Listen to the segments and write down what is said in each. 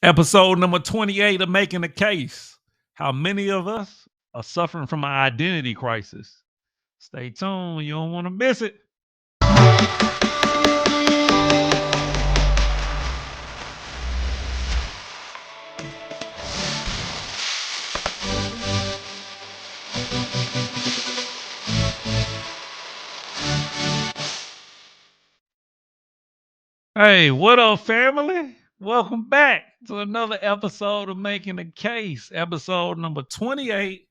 Episode number 28 of Making a Case. How many of us are suffering from an identity crisis? Stay tuned. You don't want to miss it. Hey, what up, family? Welcome back to another episode of Making a Case. Episode number 28.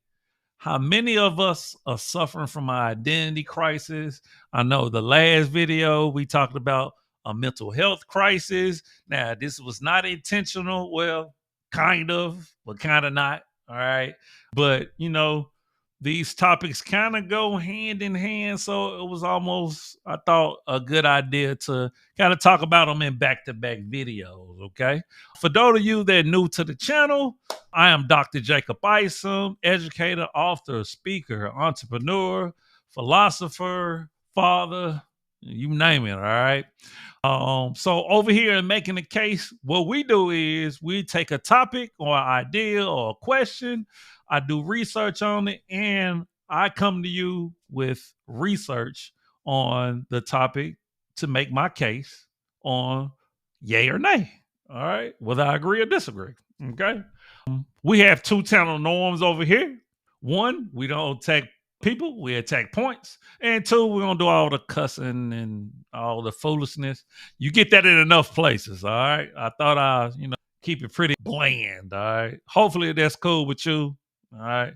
How many of us are suffering from an identity crisis? I know the last video we talked about a mental health crisis. Now, this was not intentional. Well, kind of, but kind of not. All right. But, these topics kind of go hand in hand. So it was almost, I thought, a good idea to kind of talk about them in back to back videos. Okay. For those of you that are new to the channel, I am Dr. Jacob Isom, educator, author, speaker, entrepreneur, philosopher, father, you name it. All right. So over here in Making a Case, what we do is we take a topic or an idea or a question. I do research on it, and I come to you with research on the topic to make my case on yay or nay. All right. Whether I agree or disagree. Okay. We have two channel norms over here. One, we don't attack people, we attack points. And two, we're gonna do all the cussing and all the foolishness. You get that in enough places, all right? I thought keep it pretty bland, all right? Hopefully that's cool with you. All right.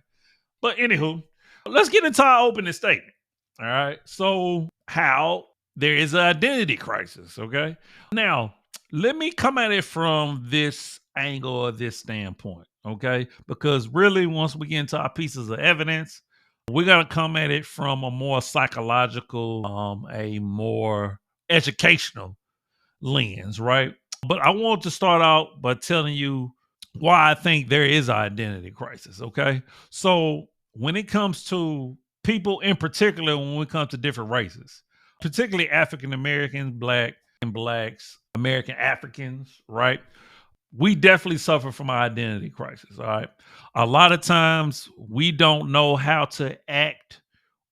But anywho, let's get into our opening statement. All right. So how there is an identity crisis. Okay. Now, let me come at it from this angle or this standpoint. Okay. Because really, once we get into our pieces of evidence, we're gonna come at it from a more psychological, a more educational lens, right? But I want to start out by telling you why I think there is an identity crisis. Okay. So when it comes to people in particular, when we come to different races, particularly African Americans, black and blacks, American Africans, right? We definitely suffer from an identity crisis. All right. A lot of times we don't know how to act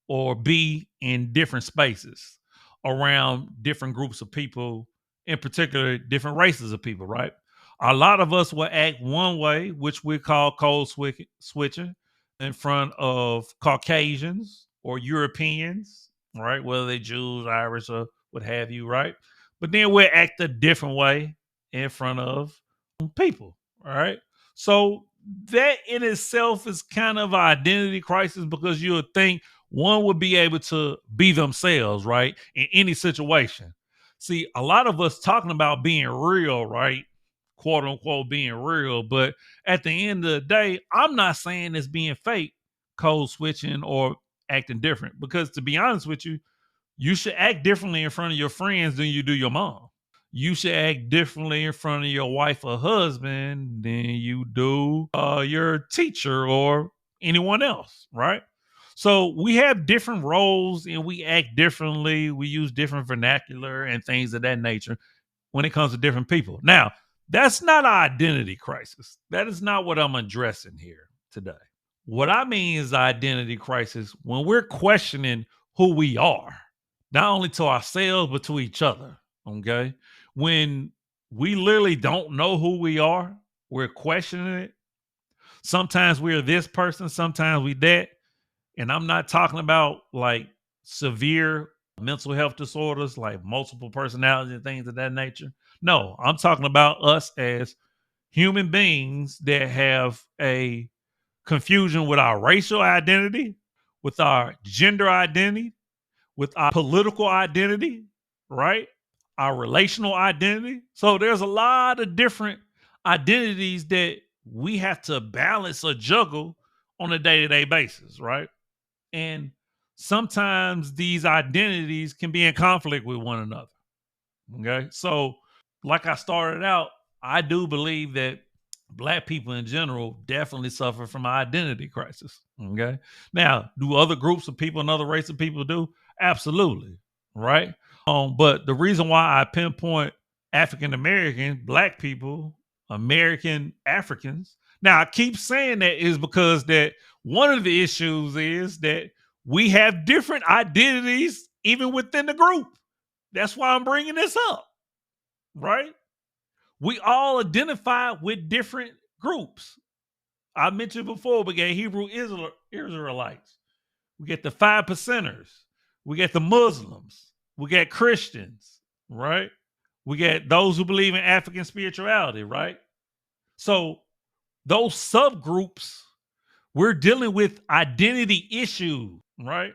or be in different spaces around different groups of people, in particular, different races of people, right? A lot of us will act one way, which we call switching, in front of Caucasians or Europeans, right? Whether they Jews, Irish, or what have you, right? But then we'll act a different way in front of people, all right? So that in itself is kind of an identity crisis because you would think one would be able to be themselves, right? In any situation. See, a lot of us talking about being real, right? Quote unquote being real. But at the end of the day, I'm not saying it's being fake, code switching, or acting different. Because to be honest with you, you should act differently in front of your friends than you do your mom. You should act differently in front of your wife or husband than you do your teacher or anyone else, right? So we have different roles and we act differently. We use different vernacular and things of that nature when it comes to different people. Now, that's not an identity crisis. That is not what I'm addressing here today. What I mean is identity crisis when we're questioning who we are, not only to ourselves, but to each other. Okay. When we literally don't know who we are, we're questioning it. Sometimes we're this person, sometimes we that. And I'm not talking about like severe mental health disorders like multiple personality and things of that nature. No, I'm talking about us as human beings that have a confusion with our racial identity, with our gender identity, with our political identity, right? Our relational identity. So there's a lot of different identities that we have to balance or juggle on a day to day basis, right? And sometimes these identities can be in conflict with one another. Okay. So, like I started out, I do believe that black people in general definitely suffer from an identity crisis. Okay. Now, do other groups of people and other races of people do? Absolutely. Right. But the reason why I pinpoint African American, black people, American Africans. Now, I keep saying that is because that one of the issues is that we have different identities even within the group. That's why I'm bringing this up, right? We all identify with different groups. I mentioned before, we got Hebrew Israelites. We get the 5%ers. We get the Muslims. We got Christians, right? We get those who believe in African spirituality, right? So those subgroups, we're dealing with identity issues, right?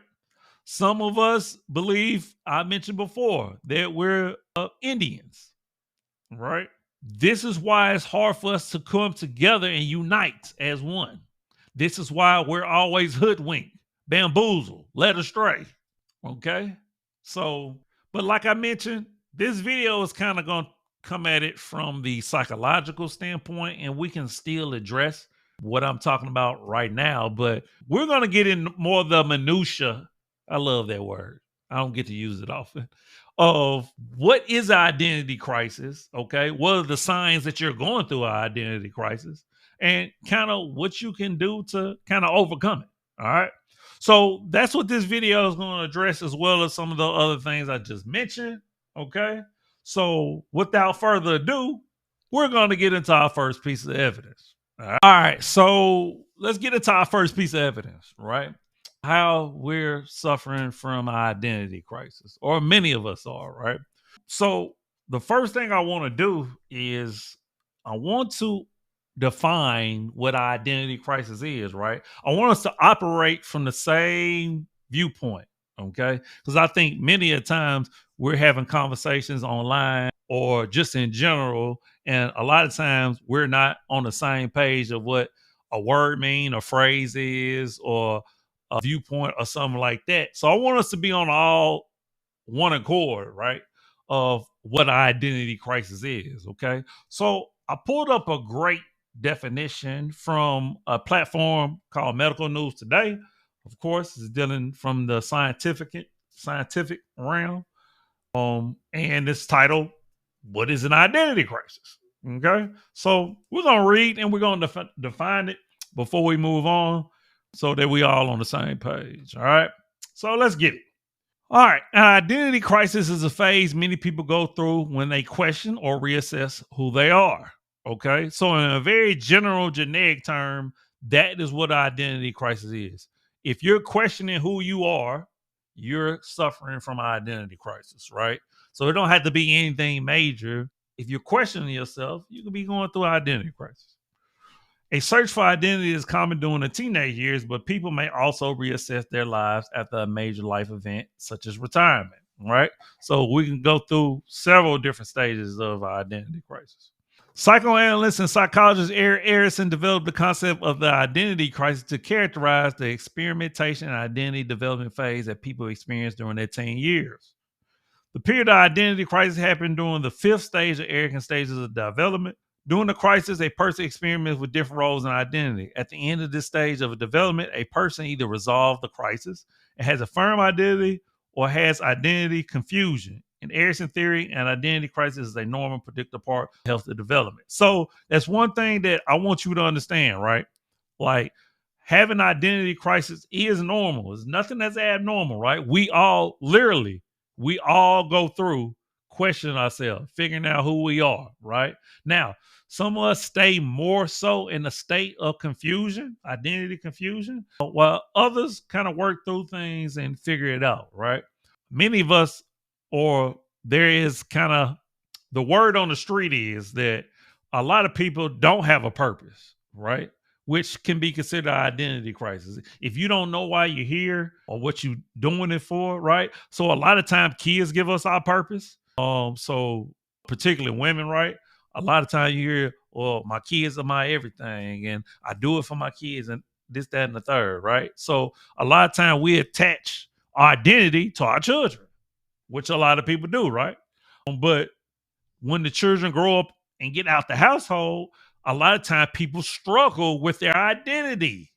Some of us believe, I mentioned before, that we're Indians, right? This is why it's hard for us to come together and unite as one. This is why we're always hoodwinked, bamboozled, led astray. Okay. So, but like I mentioned, this video is kind of going to come at it from the psychological standpoint, and we can still address what I'm talking about right now, but we're going to get in more of the minutia. I love that word. I don't get to use it often. Of what is an identity crisis? Okay. What are the signs that you're going through an identity crisis? And kind of what you can do to kind of overcome it. All right. So that's what this video is going to address, as well as some of the other things I just mentioned. Okay. So without further ado, we're going to get into our first piece of evidence. All right. So let's get into our first piece of evidence, right? How we're suffering from an identity crisis, or many of us are, right? So the first thing I want to do is I want to define what our identity crisis is, right? I want us to operate from the same viewpoint, okay? Because I think many a times we're having conversations online or just in general, and a lot of times we're not on the same page of what a word mean, a phrase is, or a viewpoint or something like that. So I want us to be on all one accord, right? Of what our identity crisis is. Okay. So I pulled up a great definition from a platform called Medical News Today. Of course, it's dealing from the scientific realm. And it's titled, "What is an Identity Crisis?" Okay. So we're gonna read and we're gonna define it before we move on, so that we all on the same page. All right. So let's get it. All right. An identity crisis is a phase many people go through when they question or reassess who they are. Okay. So, in a very general, generic term, that is what an identity crisis is. If you're questioning who you are, you're suffering from an identity crisis, right? So, it don't have to be anything major. If you're questioning yourself, you could be going through an identity crisis. A search for identity is common during the teenage years, but people may also reassess their lives after a major life event, such as retirement, right? So we can go through several different stages of identity crisis. Psychoanalyst and psychologist Eric Erickson developed the concept of the identity crisis to characterize the experimentation and identity development phase that people experience during their teen years. The period of identity crisis happened during the fifth stage of Erickson stages of development. During the crisis, a person experiments with different roles and identity. At the end of this stage of development, a person either resolves the crisis and has a firm identity, or has identity confusion. In Erickson theory, an identity crisis is a normal, predictable part of healthy development. So that's one thing that I want you to understand, right? Like, having identity crisis is normal. It's nothing that's abnormal, right? We all go through questioning ourselves, figuring out who we are, right? Now, some of us stay more so in a state of confusion, identity confusion, while others kind of work through things and figure it out, right? Many of us, or there is kind of, the word on the street is that a lot of people don't have a purpose, right? Which can be considered an identity crisis. If you don't know why you're here or what you're doing it for, right? So a lot of times kids give us our purpose. So particularly women, right? A lot of times you hear, well, my kids are my everything, and I do it for my kids, and this, that, and the third, right? So a lot of time we attach our identity to our children, which a lot of people do, right? But when the children grow up and get out the household, a lot of time people struggle with their identity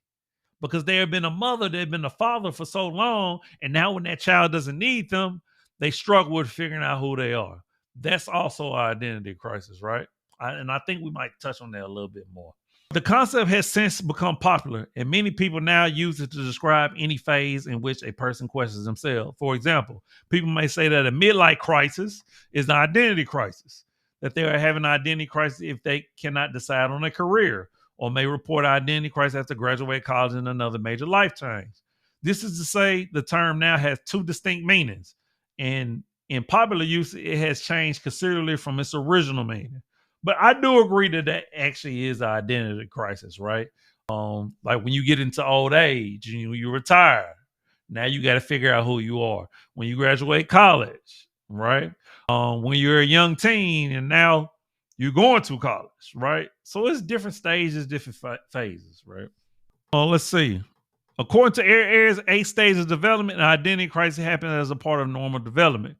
because they have been a mother, they've been a father for so long, and now when that child doesn't need them, they struggle with figuring out who they are. That's also an identity crisis, right? And I think we might touch on that a little bit more. The concept has since become popular, and many people now use it to describe any phase in which a person questions themselves. For example, people may say that a midlife crisis is an identity crisis, that they are having an identity crisis if they cannot decide on a career, or may report identity crisis after graduate college and another major life change. This is to say the term now has two distinct meanings, and in popular use, it has changed considerably from its original meaning. But I do agree that that actually is an identity crisis, right? Like when you get into old age and you retire, now you got to figure out who you are. When you graduate college, right? When you're a young teen and now you're going to college, right? So it's different stages, different phases, right? Let's see. According to Ayres, 8 stages of development, an identity crisis happens as a part of normal development.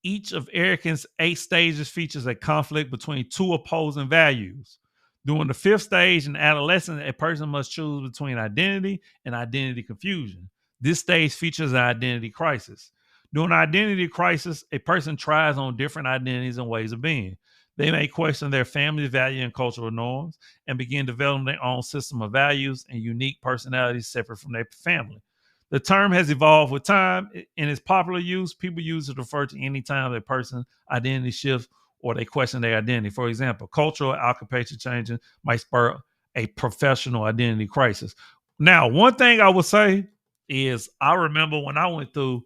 Each of Erickson's 8 stages features a conflict between two opposing values. During the 5th stage in adolescence, a person must choose between identity and identity confusion. This stage features an identity crisis. During an identity crisis, a person tries on different identities and ways of being. They may question their family's value and cultural norms and begin developing their own system of values and unique personalities separate from their family. The term has evolved with time. In its popular use, people use it to refer to any time a person's identity shifts or they question their identity. For example, cultural or occupation changes might spur a professional identity crisis. Now, one thing I would say is I remember when I went through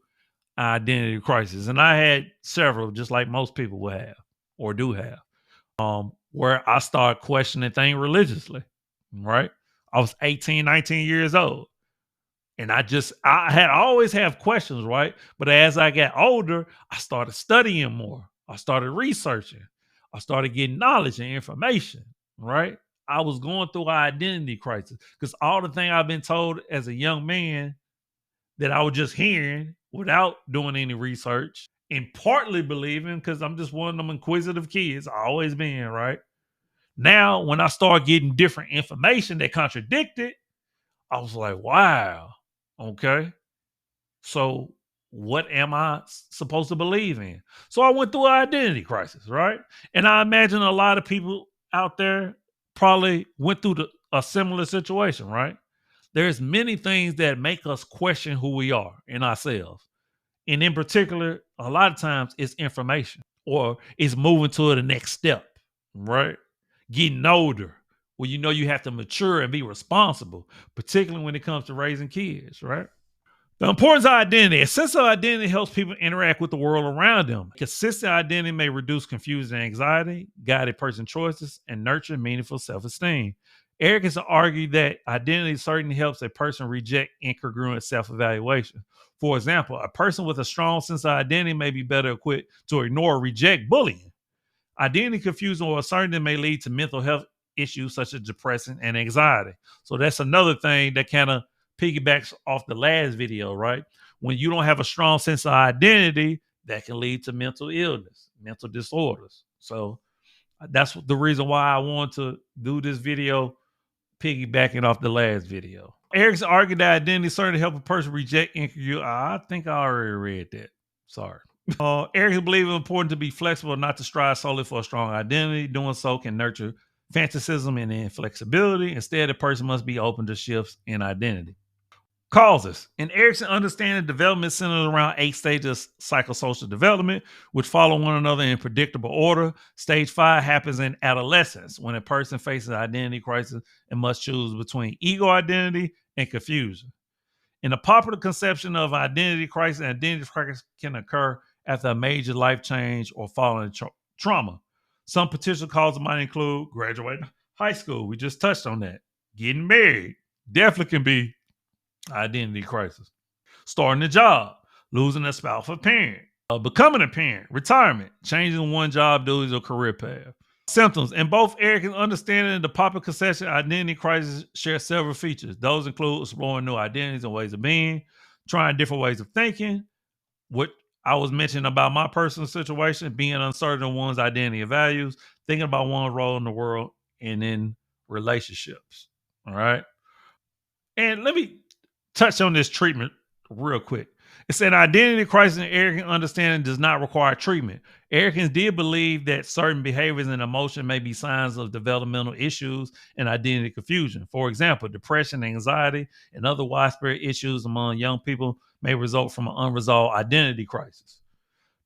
an identity crisis, and I had several, just like most people would have or do have, where I started questioning things religiously, right? I was 18, 19 years old. And I had always have questions, right? But as I got older, I started studying more. I started researching. I started getting knowledge and information, right? I was going through an identity crisis because all the thing I've been told as a young man that I was just hearing without doing any research and partly believing because I'm just one of them inquisitive kids, I always been, right? Now, when I start getting different information that contradicted, I was like, wow. Okay. So what am I supposed to believe in? So I went through an identity crisis, right? And I imagine a lot of people out there probably went through a similar situation, right? There's many things that make us question who we are in ourselves. And in particular, a lot of times it's information or it's moving to the next step, right? Getting older, where you know you have to mature and be responsible, particularly when it comes to raising kids, right? The importance of identity. A sense of identity helps people interact with the world around them. Consistent identity may reduce confusion and anxiety, guide a person's choices, and nurture meaningful self-esteem. Erickson argued that identity certainly helps a person reject incongruent self-evaluation. For example, a person with a strong sense of identity may be better equipped to ignore or reject bullying. Identity confusion or uncertainty may lead to mental health issues such as depression and anxiety. So that's another thing that kind of piggybacks off the last video, right? When you don't have a strong sense of identity, that can lead to mental illness, mental disorders. So that's the reason why I want to do this video, piggybacking off the last video. Erickson argued that identity certainly help a person reject incongruity. I think I already read that. Sorry. Erickson believed it important to be flexible, not to strive solely for a strong identity. Doing so can nurture fantasism and inflexibility. Instead, a person must be open to shifts in identity. Causes. In Erickson, understanding development centers around 8 stages of psychosocial development, which follow one another in predictable order. Stage 5 happens in adolescence, when a person faces identity crisis and must choose between ego identity and confusion. In the popular conception of identity crisis, identity crisis can occur after a major life change or following trauma. Some potential causes might include graduating high school. We just touched on that. Getting married definitely can be identity crisis. Starting a job, losing a spouse or parent, becoming a parent, retirement, changing one job duties or career path. Symptoms. In both Erickson understanding and the popular conception, identity crisis share several features. Those include exploring new identities and ways of being, trying different ways of thinking, what I was mentioning about my personal situation, being uncertain of one's identity and values, thinking about one's role in the world and in relationships. All right. And let me touch on this treatment real quick. It said identity crisis and arrogant understanding does not require treatment. Arrogance did believe that certain behaviors and emotion may be signs of developmental issues and identity confusion. For example, depression, anxiety, and other widespread issues among young people may result from an unresolved identity crisis.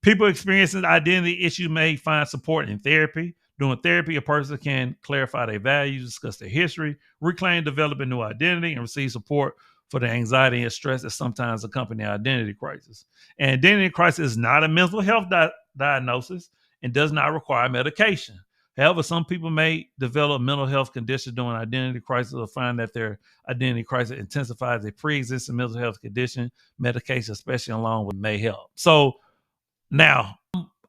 People experiencing identity issues may find support in therapy. During therapy, a person can clarify their values, discuss their history, reclaim, develop a new identity, and receive support for the anxiety and stress that sometimes accompany identity crisis. And identity crisis is not a mental health diagnosis and does not require medication. However, some people may develop mental health conditions during identity crisis or find that their identity crisis intensifies a pre-existing mental health condition. Medication, especially along with, may help. So now,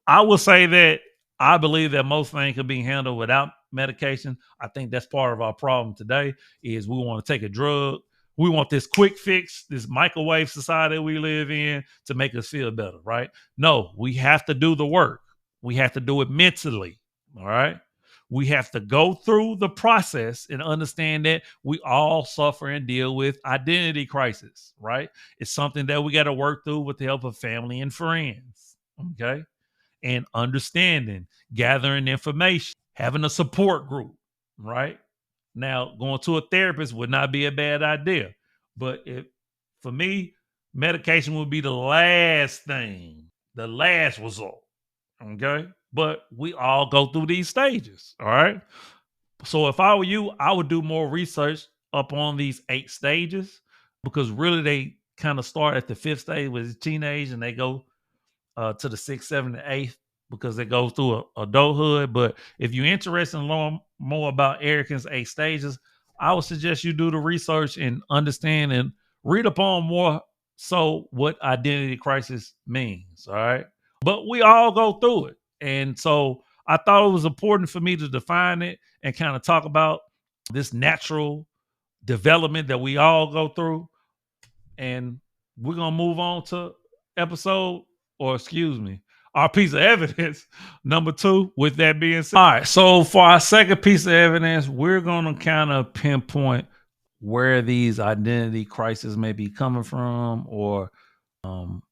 I will say that I believe that most things can be handled without medication. I think that's part of our problem today is we want to take a drug. We want this quick fix, this microwave society we live in to make us feel better, right? No, we have to do the work. We have to do it mentally, all right? We have to go through the process and understand that we all suffer and deal with identity crisis, right? It's something that we got to work through with the help of family and friends, okay? And understanding, gathering information, having a support group, right? Now, going to a therapist would not be a bad idea. But for me, medication would be the last thing, the last result, okay? But we all go through these stages, all right? So if I were you, I would do more research up on these 8 stages because really they kind of start at the 5th stage with teenage and they go to the 6th, 7th, and 8th because they go through adulthood. But if you're interested in learning more about Erickson's 8 stages, I would suggest you do the research and understand and read upon more so what identity crisis means. All right. But we all go through it. And so I thought it was important for me to define it and kind of talk about this natural development that we all go through. And we're going to move on to our piece of evidence number 2. With that being said, all right, so for our second piece of evidence, we're going to kind of pinpoint where these identity crises may be coming from or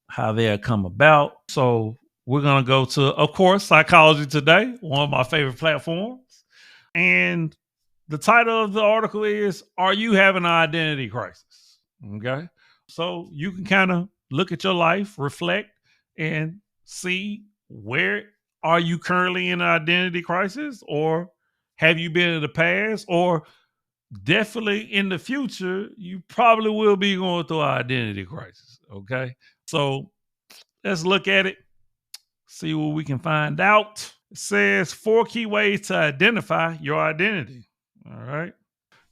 how they have come about. So we're going to go to, of course, Psychology Today, one of my favorite platforms. And the title of the article is, Are You Having an Identity Crisis? Okay. So you can kind of look at your life, reflect, and see where are you currently in an identity crisis, or have you been in the past, or definitely in the future, you probably will be going through an identity crisis. Okay. So let's look at it, see what we can find out. It says 4 key ways to identify your identity. All right.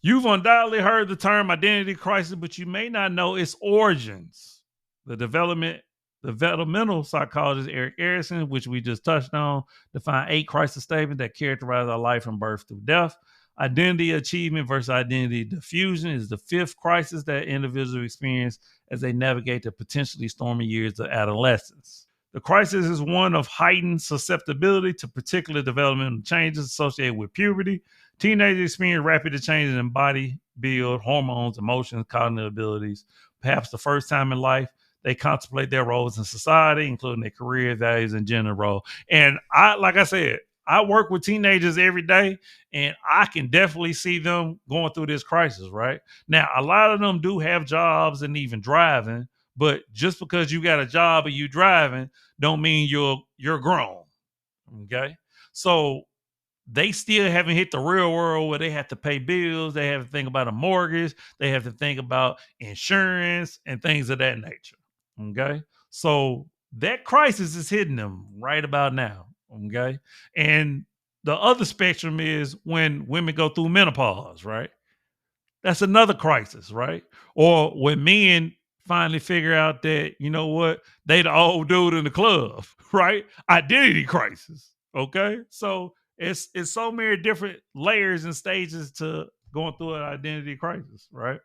You've undoubtedly heard the term identity crisis, but you may not know its origins. The developmental psychologist Eric Erikson, which we just touched on, defined 8 crisis statements that characterize our life from birth through death. Identity achievement versus identity diffusion is the 5th crisis that individuals experience as they navigate the potentially stormy years of adolescence. The crisis is one of heightened susceptibility to particular developmental changes associated with puberty. Teenagers experience rapid changes in body, build, hormones, emotions, cognitive abilities. Perhaps the first time in life, they contemplate their roles in society, including their career, values, and gender role. And like I said, I work with teenagers every day, and I can definitely see them going through this crisis, right? Now, a lot of them do have jobs and even driving, but just because you got a job and you driving don't mean you're grown, okay? So they still haven't hit the real world where they have to pay bills, they have to think about a mortgage, they have to think about insurance and things of that nature, okay? So that crisis is hitting them right about now, okay? And the other spectrum is when women go through menopause, right? That's another crisis, right? Or when men finally figure out that, you know what, they the old dude in the club, right? Identity crisis, okay? So it's so many different layers and stages to going through an identity crisis, right?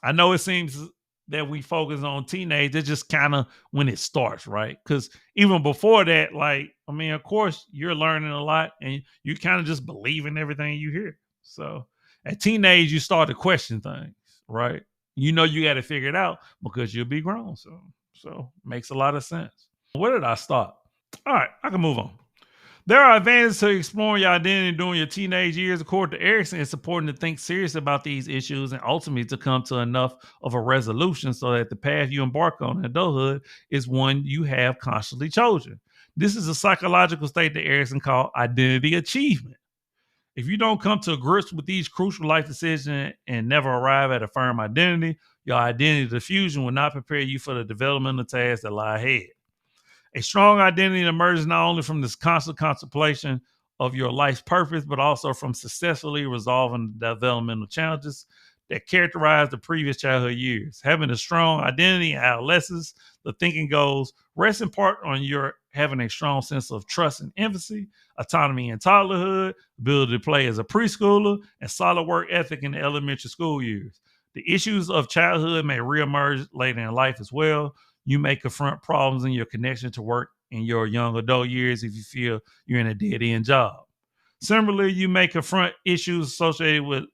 I know it seems that we focus on teenage, it's just kind of when it starts, right? Because even before that, like, I mean, of course, you're learning a lot and you kind of just believe in everything you hear. So at teenage, you start to question things, right? You know, you got to figure it out because you'll be grown soon. So makes a lot of sense. Where did I start? All right, I can move on. There are advantages to exploring your identity during your teenage years. According to Erickson, it's important to think seriously about these issues and ultimately to come to enough of a resolution so that the path you embark on in adulthood is one you have consciously chosen. This is a psychological state that Erickson called identity achievement. If you don't come to grips with these crucial life decisions and never arrive at a firm identity, your identity diffusion will not prepare you for the developmental tasks that lie ahead. A strong identity emerges not only from this constant contemplation of your life's purpose, but also from successfully resolving the developmental challenges that characterize the previous childhood years. Having a strong identity in adolescence, the thinking goes, rests in part on your having a strong sense of trust and empathy, autonomy in toddlerhood, ability to play as a preschooler, and solid work ethic in the elementary school years. The issues of childhood may reemerge later in life as well. You may confront problems in your connection to work in your young adult years if you feel you're in a dead-end job. Similarly, you may confront issues associated with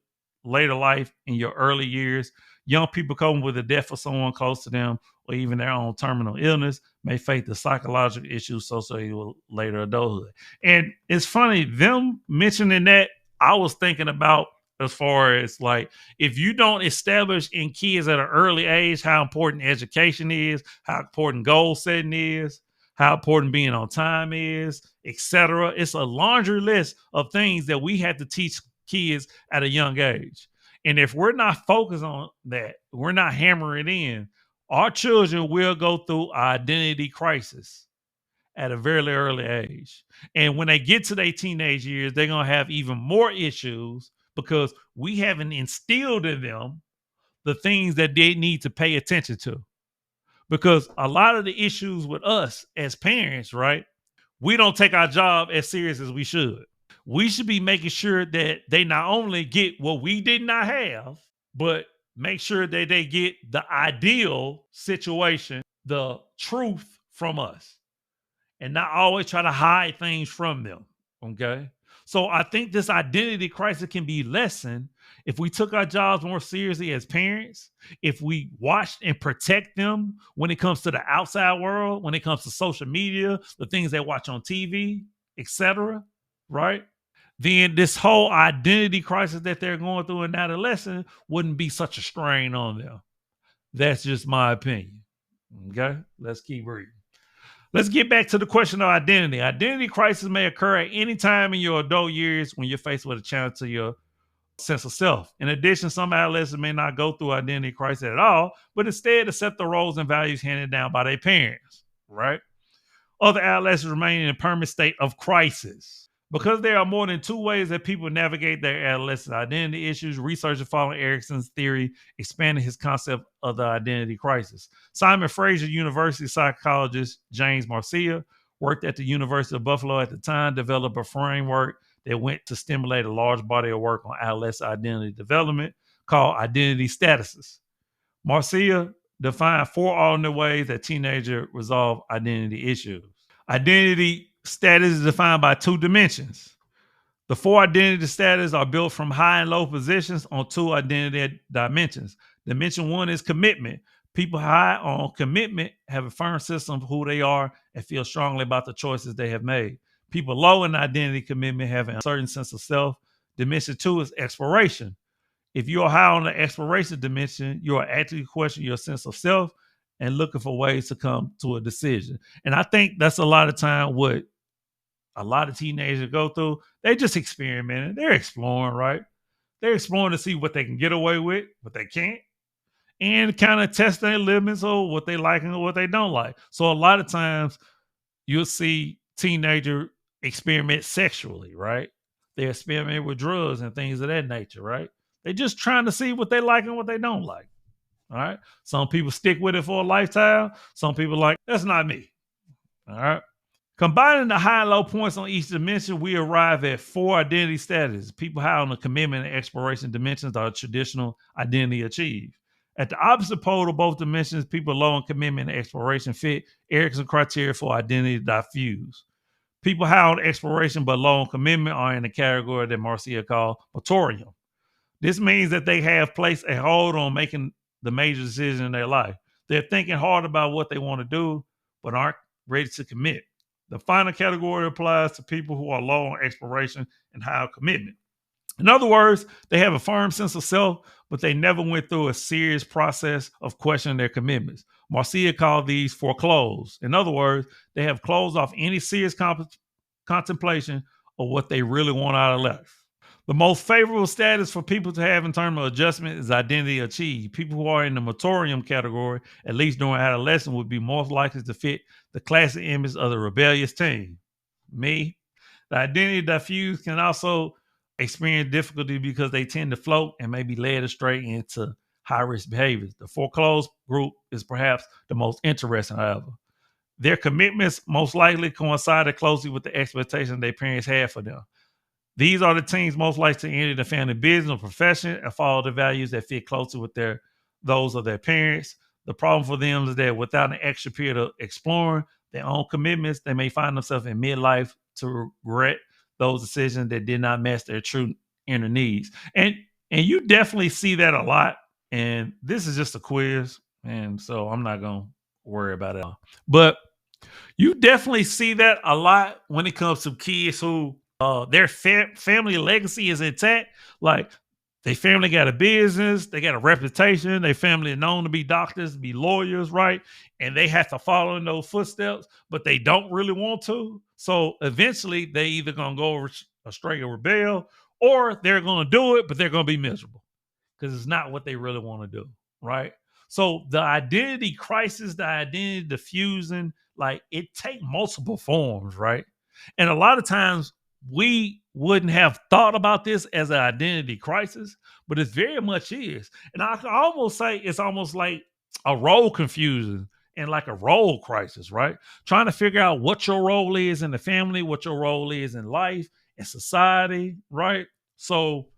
later life in your early years. Young people coping with the death of someone close to them or even their own terminal illness may face the psychological issues associated with later adulthood. And it's funny, them mentioning that, I was thinking about as far as like, if you don't establish in kids at an early age how important education is, how important goal setting is, how important being on time is, etc. It's a laundry list of things that we have to teach kids at a young age. And if we're not focused on that, we're not hammering it in, our children will go through identity crisis at a very early age. And when they get to their teenage years, they're going to have even more issues because we haven't instilled in them the things that they need to pay attention to. Because a lot of the issues with us as parents, right? We don't take our job as serious as we should. We should be making sure that they not only get what we did not have, but make sure that they get the ideal situation, the truth from us, and not always try to hide things from them. Okay. So I think this identity crisis can be lessened if we took our jobs more seriously as parents, if we watched and protect them when it comes to the outside world, when it comes to social media, the things they watch on TV, etc. Right? Then this whole identity crisis that they're going through in adolescence wouldn't be such a strain on them. That's just my opinion. Okay. Let's keep reading. Let's get back to the question of identity. Identity crisis may occur at any time in your adult years when you're faced with a challenge to your sense of self. In addition, some adolescents may not go through identity crisis at all, but instead accept the roles and values handed down by their parents, right? Other adolescents remain in a permanent state of crisis. Because there are more than two ways that people navigate their adolescent identity issues, researchers following Erickson's theory expanded his concept of the identity crisis. Simon Fraser University psychologist James Marcia worked at the University of Buffalo at the time, developed a framework that went to stimulate a large body of work on adolescent identity development called identity statuses. Marcia defined four alternate ways that teenagers resolve identity issues. Identity status is defined by two dimensions. The four identity status are built from high and low positions on two identity dimensions. Dimension one is commitment. People high on commitment have a firm system of who they are and feel strongly about the choices they have made. People low in identity commitment have a certain sense of self. Dimension two is exploration. If you are high on the exploration dimension, you are actively questioning your sense of self and looking for ways to come to a decision. And I think that's a lot of time what a lot of teenagers go through. They just experimenting. They're exploring, right? They're exploring to see what they can get away with, what they can't, and kind of test their limits or what they like and what they don't like. So a lot of times you'll see teenager experiment sexually, right? They experiment with drugs and things of that nature, right? They're just trying to see what they like and what they don't like. All right. Some people stick with it for a lifetime. Some people like, that's not me. All right. Combining the high and low points on each dimension, we arrive at four identity status. People high on the commitment and exploration dimensions are traditional identity achieved. At the opposite pole of both dimensions, people low on commitment and exploration fit Erickson criteria for identity diffuse. People high on exploration but low on commitment are in the category that Marcia called moratorium. This means that they have placed a hold on making the major decision in their life. They're thinking hard about what they want to do, but aren't ready to commit. The final category applies to people who are low on exploration and high on commitment. In other words, they have a firm sense of self, but they never went through a serious process of questioning their commitments. Marcia called these foreclosed. In other words, they have closed off any serious contemplation of what they really want out of life. The most favorable status for people to have in terms of adjustment is identity achieved. People who are in the moratorium category, at least during adolescence, would be most likely to fit the classic image of the rebellious teen. Me. The identity diffused can also experience difficulty because they tend to float and may be led astray into high risk behaviors. The foreclosed group is perhaps the most interesting, however. Their commitments most likely coincided closely with the expectations their parents had for them. These are the teens most likely to enter the family business or profession and follow the values that fit closely with those of their parents. The problem for them is that without an extra period of exploring their own commitments, they may find themselves in midlife to regret those decisions that did not match their true inner needs. And you definitely see that a lot. And this is just a quiz, and so I'm not gonna worry about it. But you definitely see that a lot when it comes to kids who their family legacy is intact. Like, their family got a business, they got a reputation, their family are known to be doctors, be lawyers, right? And they have to follow in those footsteps, but they don't really want to. So eventually they either gonna go astray or rebel, or they're gonna do it, but they're gonna be miserable because it's not what they really want to do, right? So the identity crisis, the identity diffusion, like, it take multiple forms, right? And a lot of times we wouldn't have thought about this as an identity crisis, but it very much is. And I can almost say it's almost like a role confusion and like a role crisis, right? Trying to figure out what your role is in the family, what your role is in life, in society, right? So,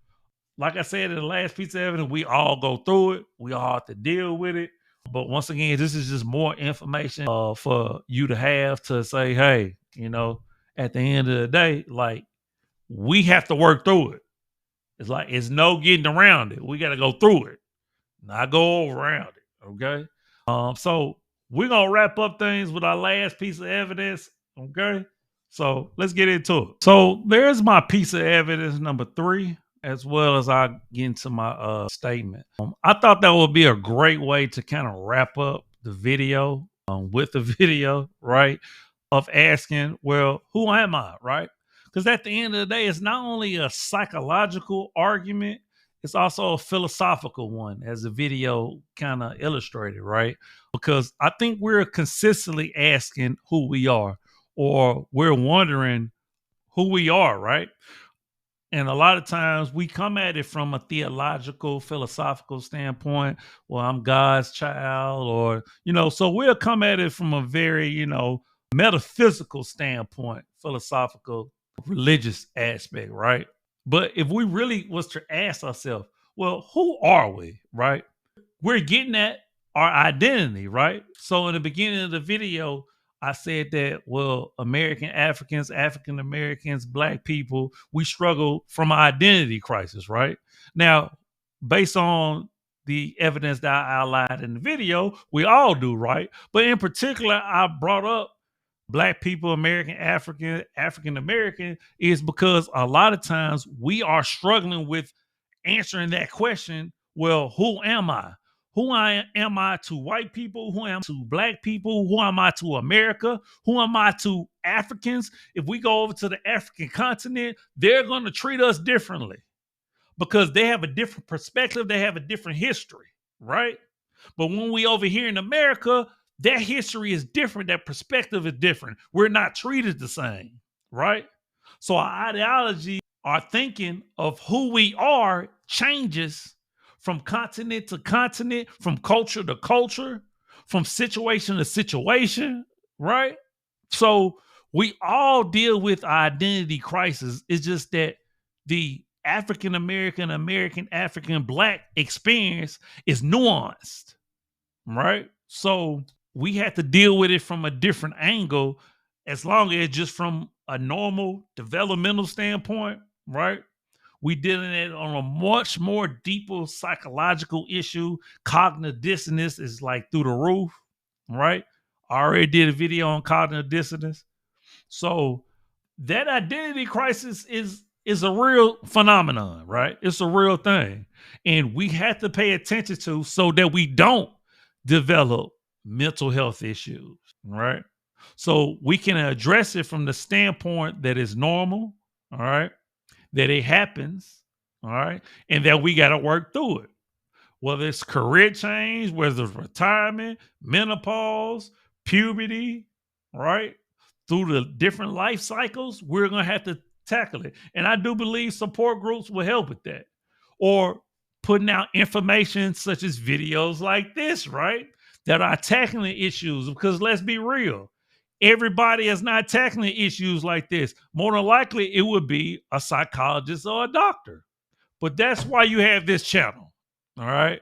like I said in the last piece of evidence, we all go through it. We all have to deal with it. But once again, this is just more information for you to have to say, hey, at the end of the day, like, we have to work through it. It's like, it's no getting around it. We got to go through it, not go around it. Okay. So we're going to wrap up things with our last piece of evidence. Okay. So let's get into it. So there's my piece of evidence number 3, as well as I get into my statement. I thought that would be a great way to kind of wrap up the video with the video, right? Of asking, well, who am I, right? Because at the end of the day, it's not only a psychological argument, it's also a philosophical one, as the video kind of illustrated, right? Because I think we're consistently asking who we are, or we're wondering who we are, right? And a lot of times we come at it from a theological, philosophical standpoint. Well, I'm God's child, or, so we'll come at it from a very, metaphysical standpoint, philosophical, religious aspect, right? But if we really was to ask ourselves, well, who are we, right? We're getting at our identity, right? So in the beginning of the video, I said that, well, American Africans, African Americans, Black people, we struggle from an identity crisis, right? Now, based on the evidence that I outlined in the video, we all do, right? But in particular, I brought up Black people, American, African American, is because a lot of times we are struggling with answering that question. Well, who am I? Am I to white people? Who am I to Black people? Who am I to America? Who am I to Africans? If we go over to the African continent, they're going to treat us differently because they have a different perspective. They have a different history, right? But when we over here in America, that history is different. That perspective is different. We're not treated the same, right? So our ideology, our thinking of who we are changes from continent to continent, from culture to culture, from situation to situation, right? So we all deal with identity crisis. It's just that the African American, African, Black experience is nuanced, right? So we have to deal with it from a different angle, as long as just from a normal developmental standpoint, right? We dealing it on a much more deeper psychological issue. Cognitive dissonance is like through the roof, right? I already did a video on cognitive dissonance. So that identity crisis is a real phenomenon, right? It's a real thing. And we have to pay attention to so that we don't develop mental health issues, right? So we can address it from the standpoint that it's normal, all right, that it happens, all right, and that we got to work through it. Whether it's career change, whether it's retirement, menopause, puberty, right? Through the different life cycles, we're going to have to tackle it. And I do believe support groups will help with that. Or putting out information such as videos like this, right? That are tackling issues. Because let's be real, everybody is not tackling issues like this. More than likely, it would be a psychologist or a doctor. But that's why you have this channel. All right.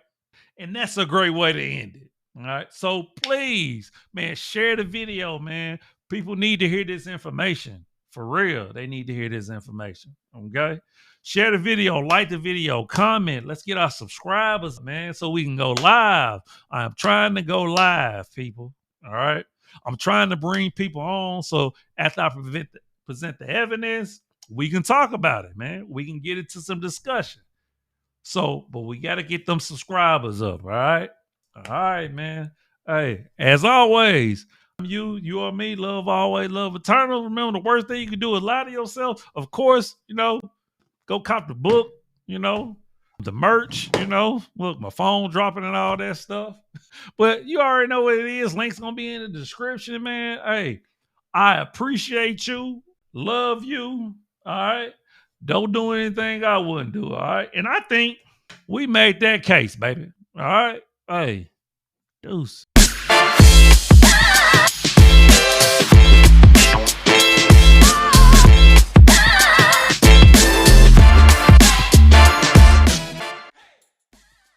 And that's a great way to end it. All right. So please, man, share the video, man. People need to hear this information. For real. They need to hear this information. Okay. Share the video, like the video, comment. Let's get our subscribers, man, so we can go live. I'm trying to go live, people. All right. I'm trying to bring people on. So after I present the evidence, we can talk about it, man. We can get into some discussion. So, but we got to get them subscribers up. All right. All right, man. Hey, as always, you or me, love always, love eternal. Remember, the worst thing you can do is lie to yourself. Of course, go cop the book, the merch, look, my phone dropping and all that stuff. But you already know what it is. Links going to be in the description, man. Hey, I appreciate you. Love you. All right. Don't do anything I wouldn't do. All right. And I think we made that case, baby. All right. Hey, deuce.